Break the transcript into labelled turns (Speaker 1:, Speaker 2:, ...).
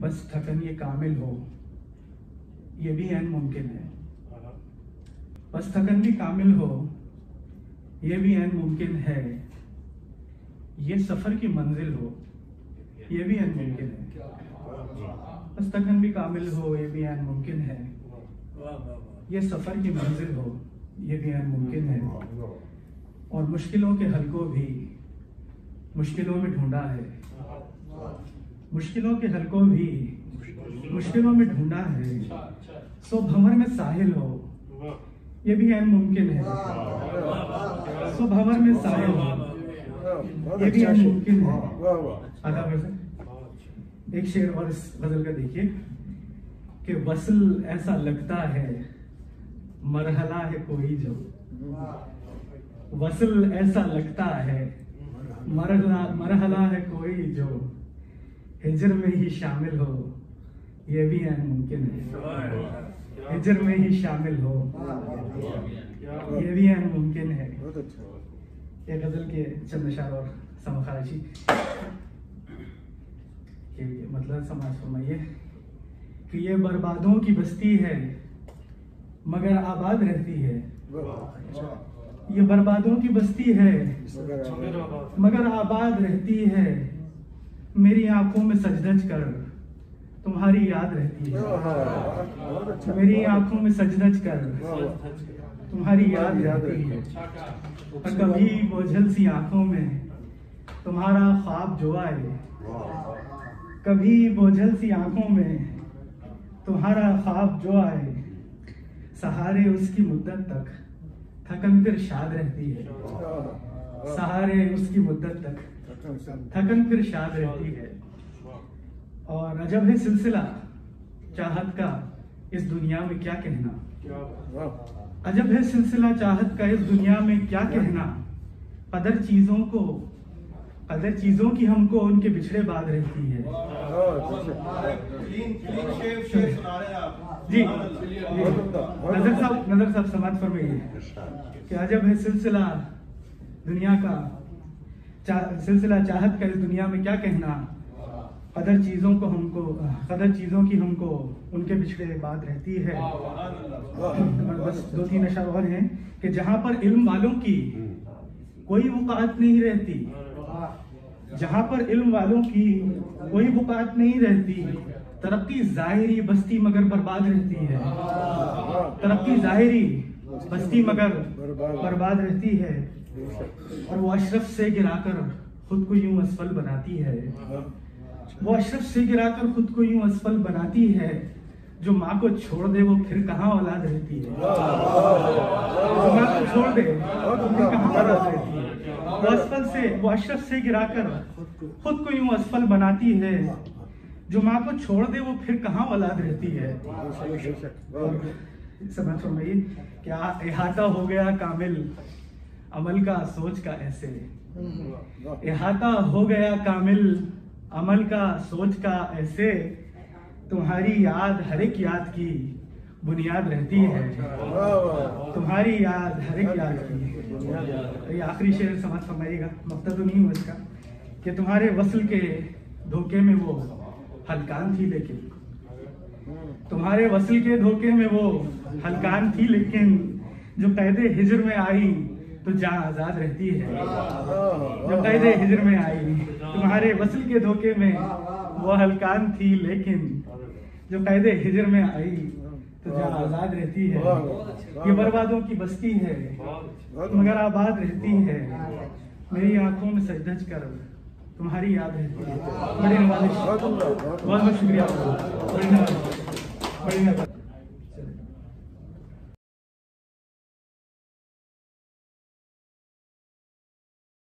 Speaker 1: बस थकन ये कामिल हो, ये भी ऐन मुमकिन है। बस थकन भी कामिल हो, ये भी ऐन मुमकिन है। ये सफर की मंजिल हो, ये भी ऐन मुमकिन है। बस थकन भी कामिल हो, ये भी ऐन मुमकिन है। ये सफर की मंजिल हो, ये भी ऐन मुमकिन है। और मुश्किलों के हल को भी मुश्किलों में ढूंढा है। मुश्किलों के हल को भी मुश्किलों में ढूंढा है। सो भंवर में साहिल हो, ये भी ऐन मुमकिन है। सो भंवर में साहिल हो, ये भी ऐन मुमकिन है। आधा वैसे एक शेर और इस गजल का देखिए कि वसल ऐसा लगता है, मरहला है कोई जो। वसल ऐसा लगता है, मरहला है कोई जो। हिजर में ही शामिल हो, ये भी ऐन मुमकिन है। हिजर में ही शामिल हो, ये भी ऐन मुमकिन है। ये गजल के चंद अशार और समखाराची के मतलब समाज फरमाइए कि ये बर्बादों की बस्ती है मगर आबाद रहती है। ये बर्बादों की बस्ती है मगर आबाद रहती है। मेरी आंखों में सजदज कर तुम्हारी याद रहती है। मेरी आंखों में सजदज कर तुम्हारी याद रहती है। और कभी बोझल सी आंखों में तुम्हारा ख्वाब जो आए। कभी बोझल सी आंखों में तुम्हारा ख्वाब जो आए। सहारे उसकी मुद्दत तक थकन फिर शाद रहती है। सहारे उसकी मुद्दत तक थकन फिर शाद रहती है। और अजब है सिलसिला चाहत का इस दुनिया में क्या कहना। अजब है सिलसिला चाहत का इस दुनिया में क्या कहना। कदर चीजों की हमको उनके बिछड़े बाद रहती है। जी नजर साहब समाज फरमाइए कि अजब है सिलसिला दुनिया का सिलसिला चाहत का इस दुनिया में क्या कहना। कदर चीजों की हमको उनके पिछड़े बात रहती है। बस 2-3 अशआर और हैं कि जहां पर इल्म वालों की कोई वक़ात नहीं रहती। जहां पर इल्म वालों की कोई वक़ात नहीं रहती। तरक्की ज़ाहिरी बस्ती मगर बर्बाद रहती है। तरक्की ज़ाहिरी बस्ती मगर बर्बाद रहती है। और वो अशरफ से गिराकर खुद को यूं असफल बनाती है। वो अशरफ से गिराकर खुद को यूं असफल बनाती है। जो माँ को छोड़ दे वो फिर कहाँ औलाद रहती है। जो माँ को छोड़ दे वो फिर कहाँ औलाद रहती है। वो अशरफ से गिराकर खुद को यूं असफल बनाती है। जो माँ को छोड़ दे वो फिर कहाँ औलाद रहती है। समझ फरमाइए क्या इहाता हो गया कामिल अमल का सोच का ऐसे। इहाता हो गया कामिल अमल का सोच का ऐसे। तुम्हारी याद हर एक याद की बुनियाद रहती है। तुम्हारी याद हर एक याद की। ये आखिरी शेर समझ फरमाइएगा, मकसद तो नहीं हुआ इसका कि तुम्हारे वस्ल के धोखे में वो हलकान थी लेकिन। तुम्हारे वस्ल के धोखे में वो हलकान थी लेकिन। जो कैदे हिजर में आई तो जान आजाद रहती है। जो कैदे हिजर में आई तुम्हारे वस्ल के धोखे में वो हलकान थी लेकिन। जो कैदे हिजर में आई तो जान आजाद रहती है। ये बर्बादों की बस्ती है मगर आबाद रहती है। मेरी आंखों में सजदज कर तुम्हारी याद रहती है। बड़ी नवाज़िश, बहुत बहुत शुक्रिया। बड़ी नवाज़िश।